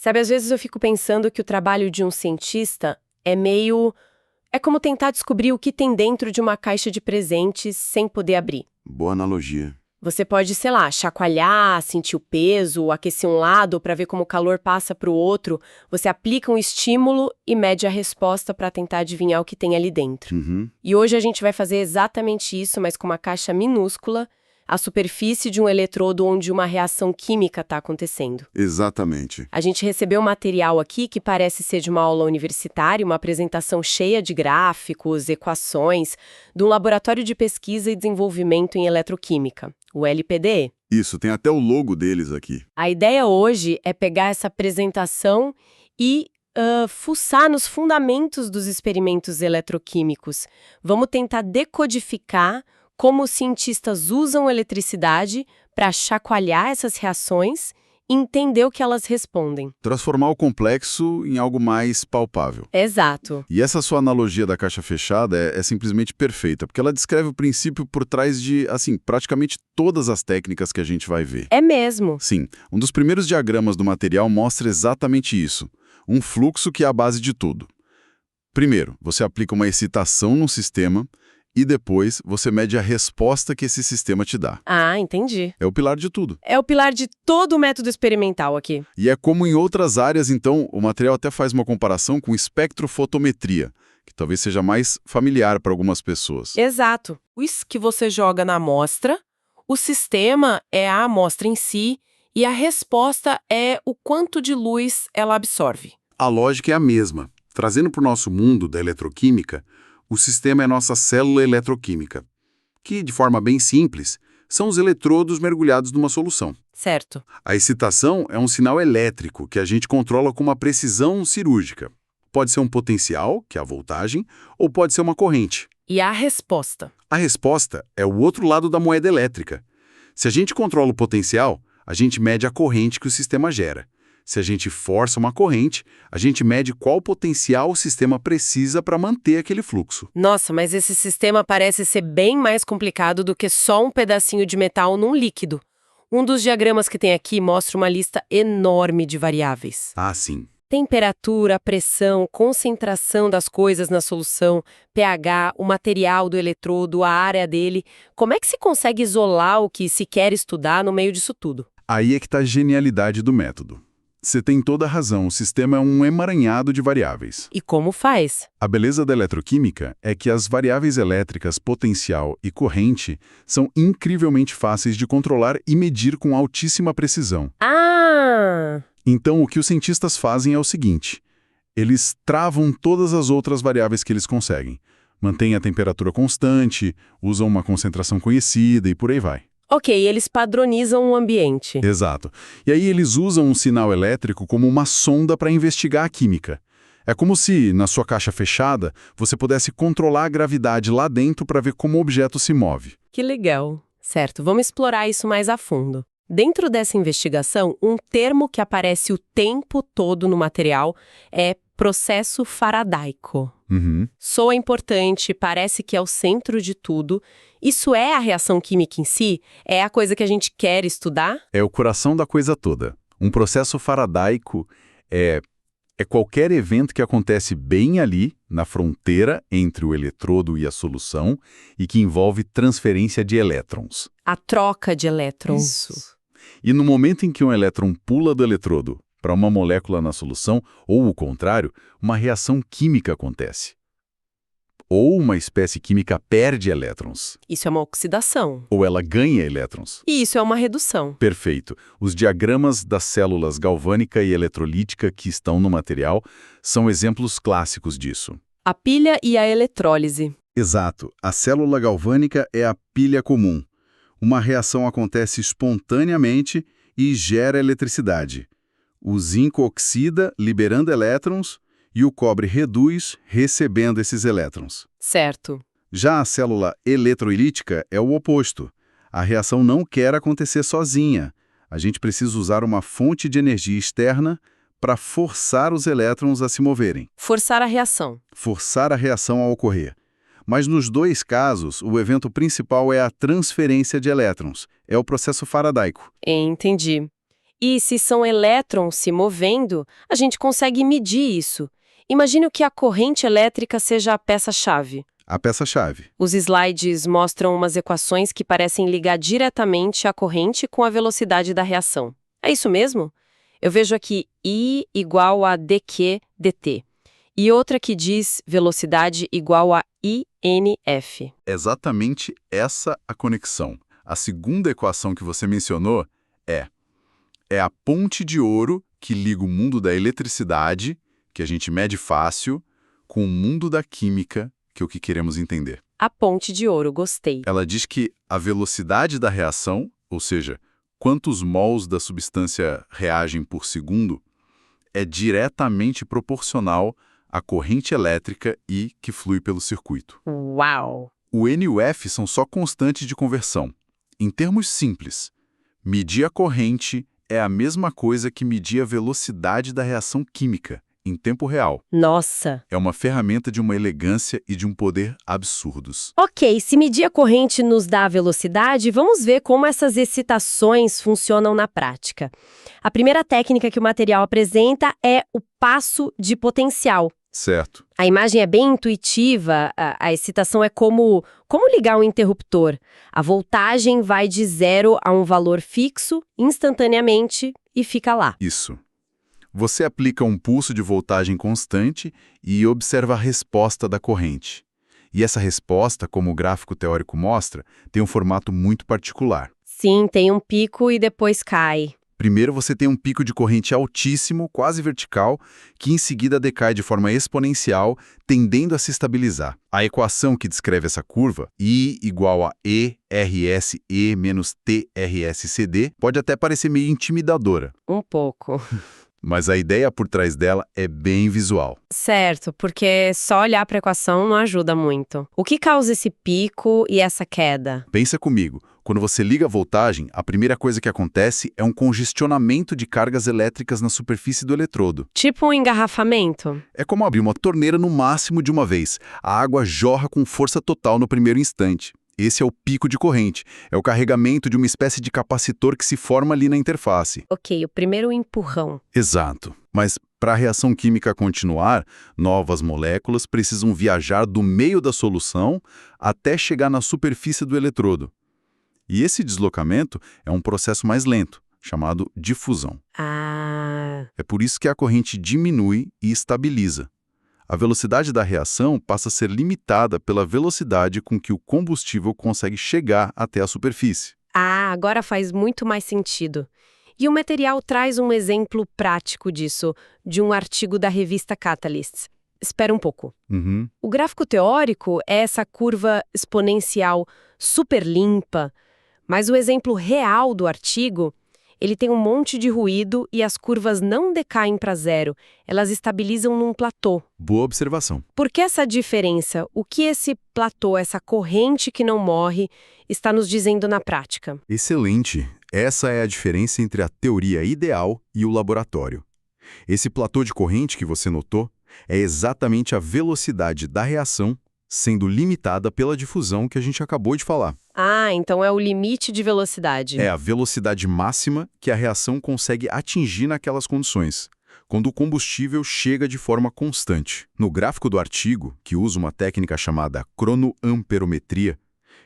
Sabe, às vezes eu fico pensando que o trabalho de um cientista é meio... É como tentar descobrir o que tem dentro de uma caixa de presentes sem poder abrir. Boa analogia. Você pode, sei lá, chacoalhar, sentir o peso, aquecer um lado para ver como o calor passa para o outro. Você aplica um estímulo e mede a resposta para tentar adivinhar o que tem ali dentro. E hoje a gente vai fazer exatamente isso, mas com uma caixa minúscula, a superfície de um eletrodo onde uma reação química está acontecendo. Exatamente. A gente recebeu um material aqui que parece ser de uma aula universitária, uma apresentação cheia de gráficos, equações, de um laboratório de pesquisa e desenvolvimento em eletroquímica, o LPDE. Isso, tem até o logo deles aqui. A ideia hoje é pegar essa apresentação e fuçar nos fundamentos dos experimentos eletroquímicos. Vamos tentar decodificar como os cientistas usam eletricidade para chacoalhar essas reações e entender o que elas respondem. Transformar o complexo em algo mais palpável. Exato. E essa sua analogia da caixa fechada é simplesmente perfeita, porque ela descreve o princípio por trás de, praticamente todas as técnicas que a gente vai ver. É mesmo. Sim, um dos primeiros diagramas do material mostra exatamente isso. Um fluxo que é a base de tudo. Primeiro, você aplica uma excitação num sistema e depois você mede a resposta que esse sistema te dá. Ah, entendi. É o pilar de tudo. É o pilar de todo o método experimental aqui. E é como em outras áreas, então, o material até faz uma comparação com espectrofotometria, que talvez seja mais familiar para algumas pessoas. Exato. Isso que você joga na amostra, o sistema é a amostra em si e a resposta é o quanto de luz ela absorve. A lógica é a mesma. Trazendo para o nosso mundo da eletroquímica, o sistema é nossa célula eletroquímica, que, de forma bem simples, são os eletrodos mergulhados numa solução. Certo. A excitação é um sinal elétrico que a gente controla com uma precisão cirúrgica. Pode ser um potencial, que é a voltagem, ou pode ser uma corrente. E a resposta? A resposta é o outro lado da moeda elétrica. Se a gente controla o potencial, a gente mede a corrente que o sistema gera. Se a gente força uma corrente, a gente mede qual potencial o sistema precisa para manter aquele fluxo. Nossa, mas esse sistema parece ser bem mais complicado do que só um pedacinho de metal num líquido. Um dos diagramas que tem aqui mostra uma lista enorme de variáveis. Ah, sim. Temperatura, pressão, concentração das coisas na solução, pH, o material do eletrodo, a área dele. Como é que se consegue isolar o que se quer estudar no meio disso tudo? Aí é que está a genialidade do método. Você tem toda a razão, o sistema é um emaranhado de variáveis. E como faz? A beleza da eletroquímica é que as variáveis elétricas potencial e corrente são incrivelmente fáceis de controlar e medir com altíssima precisão. Ah! Então, o que os cientistas fazem é o seguinte: eles travam todas as outras variáveis que eles conseguem. Mantêm a temperatura constante, usam uma concentração conhecida e por aí vai. Ok, eles padronizam o ambiente. Exato. E aí eles usam um sinal elétrico como uma sonda para investigar a química. É como se, na sua caixa fechada, você pudesse controlar a gravidade lá dentro para ver como o objeto se move. Que legal. Certo, vamos explorar isso mais a fundo. Dentro dessa investigação, um termo que aparece o tempo todo no material é processo faradaico. Soa importante, parece que é o centro de tudo. Isso é a reação química em si? É a coisa que a gente quer estudar? É o coração da coisa toda. Um processo faradaico é qualquer evento que acontece bem ali, na fronteira entre o eletrodo e a solução, e que envolve transferência de elétrons. A troca de elétrons. Isso. E no momento em que um elétron pula do eletrodo para uma molécula na solução, ou o contrário, uma reação química acontece. Ou uma espécie química perde elétrons. Isso é uma oxidação. Ou ela ganha elétrons. E isso é uma redução. Perfeito. Os diagramas das células galvânica e eletrolítica que estão no material são exemplos clássicos disso. A pilha e a eletrólise. Exato. A célula galvânica é a pilha comum. Uma reação acontece espontaneamente e gera eletricidade. O zinco oxida, liberando elétrons, e o cobre reduz, recebendo esses elétrons. Certo. Já a célula eletroilítica é o oposto. A reação não quer acontecer sozinha. A gente precisa usar uma fonte de energia externa para forçar os elétrons a se moverem. Forçar a reação. Forçar a reação a ocorrer. Mas nos dois casos, o evento principal é a transferência de elétrons. É o processo faradaico. Entendi. E se são elétrons se movendo, a gente consegue medir isso. Imagine que a corrente elétrica seja a peça-chave. A peça-chave. Os slides mostram umas equações que parecem ligar diretamente a corrente com a velocidade da reação. É isso mesmo? Eu vejo aqui I igual a dq dt. E outra que diz velocidade igual a INF. Exatamente essa a conexão. A segunda equação que você mencionou é a ponte de ouro que liga o mundo da eletricidade, que a gente mede fácil, com o mundo da química, que é o que queremos entender. A ponte de ouro, gostei. Ela diz que a velocidade da reação, ou seja, quantos mols da substância reagem por segundo, é diretamente proporcional à corrente elétrica I que flui pelo circuito. Uau! O N e o F são só constantes de conversão. Em termos simples, medir a corrente é a mesma coisa que medir a velocidade da reação química, em tempo real. Nossa! É uma ferramenta de uma elegância e de um poder absurdos. Ok, se medir a corrente nos dá a velocidade, vamos ver como essas excitações funcionam na prática. A primeira técnica que o material apresenta é o passo de potencial. Certo. A imagem é bem intuitiva, a excitação é como ligar um interruptor. A voltagem vai de 0 a um valor fixo, instantaneamente, e fica lá. Isso. Você aplica um pulso de voltagem constante e observa a resposta da corrente. E essa resposta, como o gráfico teórico mostra, tem um formato muito particular. Sim, tem um pico e depois cai. Primeiro você tem um pico de corrente altíssimo, quase vertical, que em seguida decai de forma exponencial, tendendo a se estabilizar. A equação que descreve essa curva, I igual a ERSE menos TRSCD, pode até parecer meio intimidadora. Um pouco. Mas a ideia por trás dela é bem visual. Certo, porque só olhar para a equação não ajuda muito. O que causa esse pico e essa queda? Pensa comigo, quando você liga a voltagem, a primeira coisa que acontece é um congestionamento de cargas elétricas na superfície do eletrodo. Tipo um engarrafamento? É como abrir uma torneira no máximo de uma vez. A água jorra com força total no primeiro instante. Esse é o pico de corrente. É o carregamento de uma espécie de capacitor que se forma ali na interface. Ok, o primeiro empurrão. Exato. Mas para a reação química continuar, novas moléculas precisam viajar do meio da solução até chegar na superfície do eletrodo. E esse deslocamento é um processo mais lento, chamado difusão. Ah... É por isso que a corrente diminui e estabiliza. A velocidade da reação passa a ser limitada pela velocidade com que o combustível consegue chegar até a superfície. Ah, agora faz muito mais sentido. E o material traz um exemplo prático disso, de um artigo da revista Catalyst. Espera um pouco. O gráfico teórico é essa curva exponencial super limpa, mas o exemplo real do artigo, ele tem um monte de ruído e as curvas não decaem para zero, elas estabilizam num platô. Boa observação. Por que essa diferença? O que esse platô, essa corrente que não morre, está nos dizendo na prática? Excelente. Essa é a diferença entre a teoria ideal e o laboratório. Esse platô de corrente que você notou é exatamente a velocidade da reação sendo limitada pela difusão que a gente acabou de falar. Ah, então é o limite de velocidade. É a velocidade máxima que a reação consegue atingir naquelas condições, quando o combustível chega de forma constante. No gráfico do artigo, que usa uma técnica chamada cronoamperometria,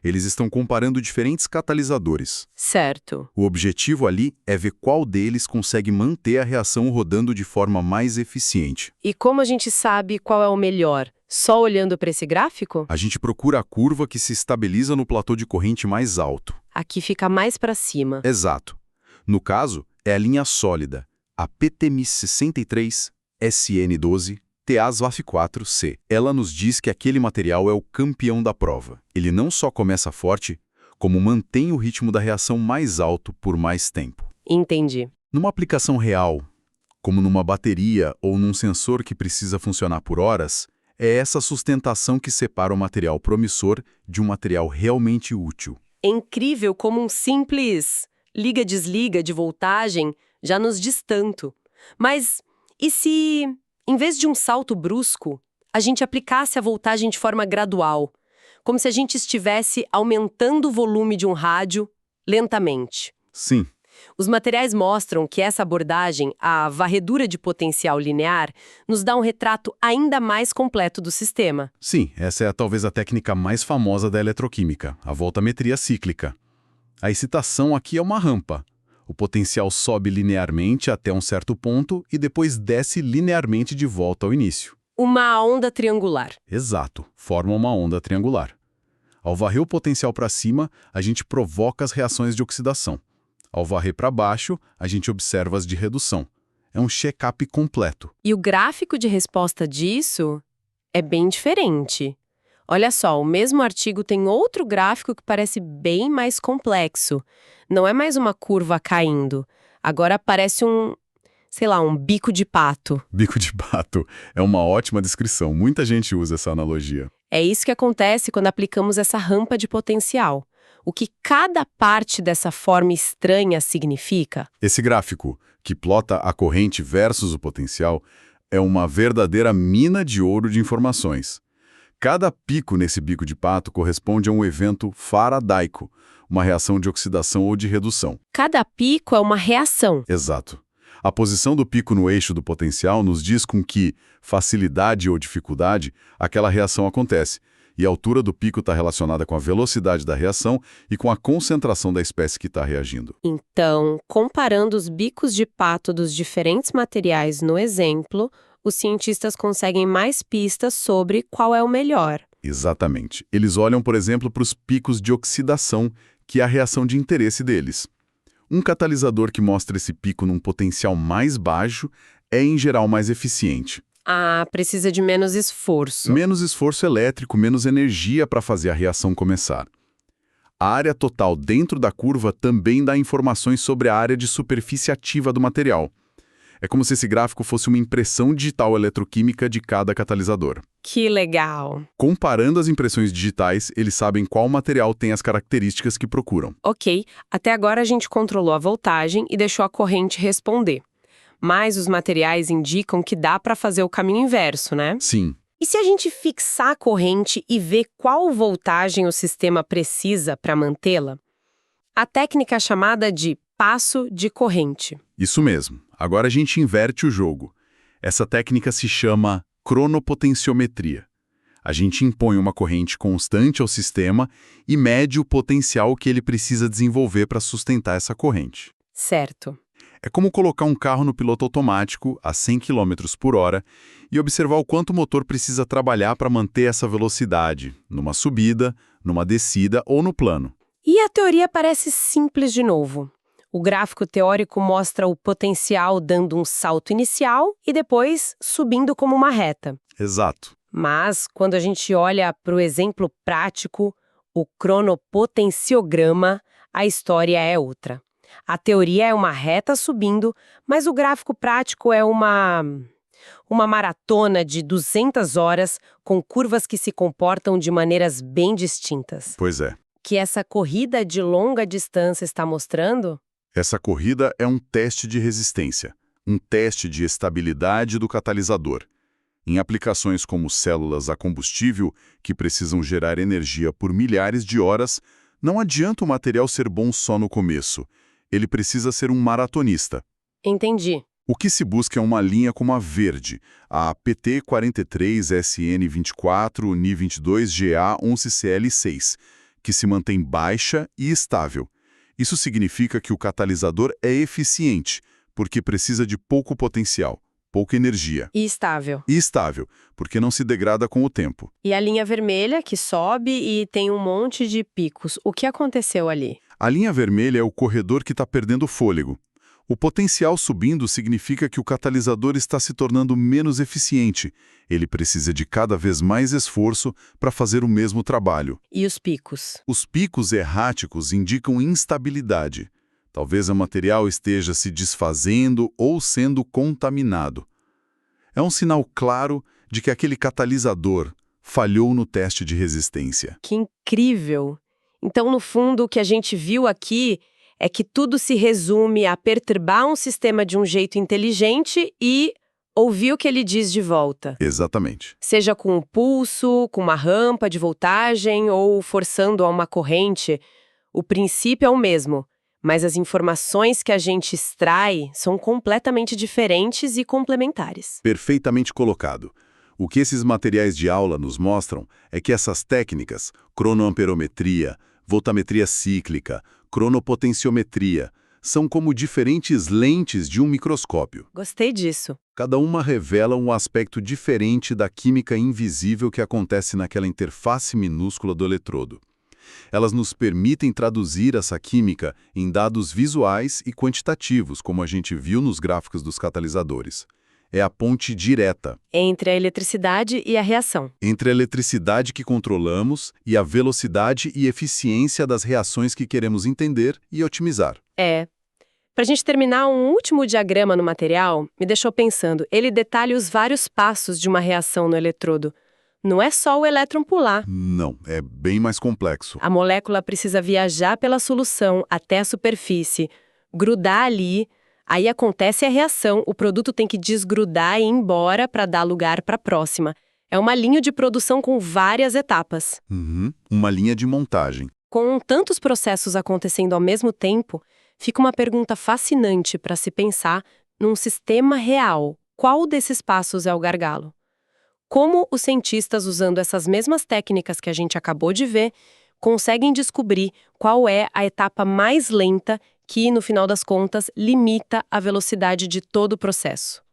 eles estão comparando diferentes catalisadores. Certo. O objetivo ali é ver qual deles consegue manter a reação rodando de forma mais eficiente. E como a gente sabe qual é o melhor? Só olhando para esse gráfico? A gente procura a curva que se estabiliza no platô de corrente mais alto. Aqui fica mais para cima. Exato. No caso, é a linha sólida, a PTMI 63, SN12, TASVAF4C. Ela nos diz que aquele material é o campeão da prova. Ele não só começa forte, como mantém o ritmo da reação mais alto por mais tempo. Entendi. Numa aplicação real, como numa bateria ou num sensor que precisa funcionar por horas, é essa sustentação que separa o material promissor de um material realmente útil. É incrível como um simples liga-desliga de voltagem já nos diz tanto. Mas e se, em vez de um salto brusco, a gente aplicasse a voltagem de forma gradual? Como se a gente estivesse aumentando o volume de um rádio lentamente. Sim. Os materiais mostram que essa abordagem, a varredura de potencial linear, nos dá um retrato ainda mais completo do sistema. Sim, essa é talvez a técnica mais famosa da eletroquímica, a voltametria cíclica. A excitação aqui é uma rampa. O potencial sobe linearmente até um certo ponto e depois desce linearmente de volta ao início. Uma onda triangular. Exato, forma uma onda triangular. Ao varrer o potencial para cima, a gente provoca as reações de oxidação. Ao varrer para baixo, a gente observa as de redução. É um check-up completo. E o gráfico de resposta disso é bem diferente. Olha só, o mesmo artigo tem outro gráfico que parece bem mais complexo. Não é mais uma curva caindo. Agora parece um bico de pato. Bico de pato é uma ótima descrição. Muita gente usa essa analogia. É isso que acontece quando aplicamos essa rampa de potencial. O que cada parte dessa forma estranha significa? Esse gráfico, que plota a corrente versus o potencial, é uma verdadeira mina de ouro de informações. Cada pico nesse bico de pato corresponde a um evento faradaico, uma reação de oxidação ou de redução. Cada pico é uma reação. Exato. A posição do pico no eixo do potencial nos diz com que facilidade ou dificuldade aquela reação acontece, e a altura do pico está relacionada com a velocidade da reação e com a concentração da espécie que está reagindo. Então, comparando os bicos de pato dos diferentes materiais no exemplo, os cientistas conseguem mais pistas sobre qual é o melhor. Exatamente. Eles olham, por exemplo, para os picos de oxidação, que é a reação de interesse deles. Um catalisador que mostra esse pico num potencial mais baixo é, em geral, mais eficiente. Ah, precisa de menos esforço. Menos esforço elétrico, menos energia para fazer a reação começar. A área total dentro da curva também dá informações sobre a área de superfície ativa do material. É como se esse gráfico fosse uma impressão digital eletroquímica de cada catalisador. Que legal! Comparando as impressões digitais, eles sabem qual material tem as características que procuram. Ok, até agora a gente controlou a voltagem e deixou a corrente responder. Mas os materiais indicam que dá para fazer o caminho inverso, né? Sim. E se a gente fixar a corrente e ver qual voltagem o sistema precisa para mantê-la? A técnica é chamada de passo de corrente. Isso mesmo. Agora a gente inverte o jogo. Essa técnica se chama cronopotenciometria. A gente impõe uma corrente constante ao sistema e mede o potencial que ele precisa desenvolver para sustentar essa corrente. Certo. É como colocar um carro no piloto automático a 100 km por hora e observar o quanto o motor precisa trabalhar para manter essa velocidade, numa subida, numa descida ou no plano. E a teoria parece simples de novo. O gráfico teórico mostra o potencial dando um salto inicial e depois subindo como uma reta. Exato. Mas, quando a gente olha para o exemplo prático, o cronopotenciograma, a história é outra. A teoria é uma reta subindo, mas o gráfico prático é uma maratona de 200 horas com curvas que se comportam de maneiras bem distintas. Pois é. Que essa corrida de longa distância está mostrando? Essa corrida é um teste de resistência, um teste de estabilidade do catalisador. Em aplicações como células a combustível, que precisam gerar energia por milhares de horas, não adianta o material ser bom só no começo. Ele precisa ser um maratonista. Entendi. O que se busca é uma linha como a verde, a PT43SN24Ni22GA11CL6, que se mantém baixa e estável. Isso significa que o catalisador é eficiente, porque precisa de pouco potencial, pouca energia. E estável. E estável, porque não se degrada com o tempo. E a linha vermelha, que sobe e tem um monte de picos. O que aconteceu ali? A linha vermelha é o corredor que está perdendo fôlego. O potencial subindo significa que o catalisador está se tornando menos eficiente. Ele precisa de cada vez mais esforço para fazer o mesmo trabalho. E os picos? Os picos erráticos indicam instabilidade. Talvez o material esteja se desfazendo ou sendo contaminado. É um sinal claro de que aquele catalisador falhou no teste de resistência. Que incrível! Então, no fundo, o que a gente viu aqui é que tudo se resume a perturbar um sistema de um jeito inteligente e ouvir o que ele diz de volta. Exatamente. Seja com um pulso, com uma rampa de voltagem ou forçando a uma corrente, o princípio é o mesmo: mas as informações que a gente extrai são completamente diferentes e complementares. Perfeitamente colocado. O que esses materiais de aula nos mostram é que essas técnicas, cronoamperometria, voltametria cíclica, cronopotenciometria, são como diferentes lentes de um microscópio. Gostei disso. Cada uma revela um aspecto diferente da química invisível que acontece naquela interface minúscula do eletrodo. Elas nos permitem traduzir essa química em dados visuais e quantitativos, como a gente viu nos gráficos dos catalisadores. É a ponte direta Entre a eletricidade e a reação. entre a eletricidade que controlamos e a velocidade e eficiência das reações que queremos entender e otimizar. Para a gente terminar, um último diagrama no material me deixou pensando. Ele detalha os vários passos de uma reação no eletrodo. Não é só o elétron pular. Não, é bem mais complexo. A molécula precisa viajar pela solução até a superfície, grudar ali, aí acontece a reação, o produto tem que desgrudar e ir embora para dar lugar para a próxima. É uma linha de produção com várias etapas. Uma linha de montagem. Com tantos processos acontecendo ao mesmo tempo, fica uma pergunta fascinante para se pensar num sistema real. Qual desses passos é o gargalo? Como os cientistas, usando essas mesmas técnicas que a gente acabou de ver, conseguem descobrir qual é a etapa mais lenta que, no final das contas, limita a velocidade de todo o processo?